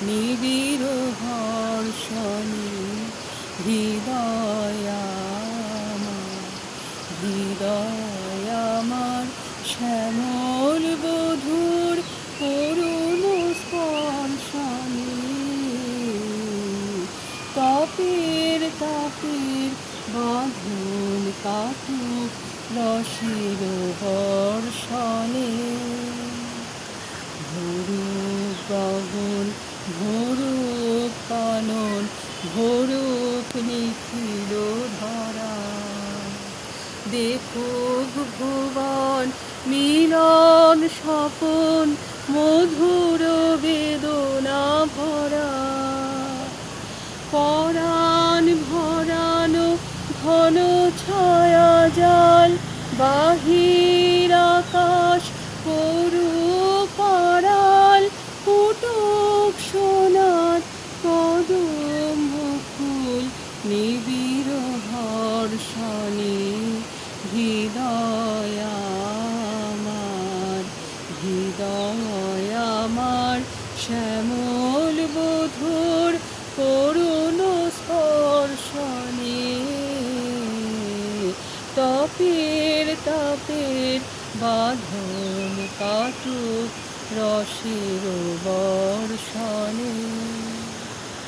নিবিড় হর্ষণে হৃদয় আমার, হৃদয় আমার শ্যামল বধূর করুণ স্পর্শনে তাপের তাপের বাঁধন কাটুক রসের বর্ষণে। ভরুক গগন, ভরুক কানন, ভরুক নিখিল ধরা, দেখুক ভুবন মিলন স্বপন মধুর বেদনা ভরা। পরাণ ভরানো ঘন ছায়া জাল, বাহির আকাশ করুক আড়াল, ফুটুক সোনার কদম্ব ফুল নিবিড় হর্ষণে হৃদয় আমার, হৃদয় আমার শ্যামল বধূর করুণ স্পর্শনে তাপের তাপের বাঁধন কাটুক রসের বর্ষণে।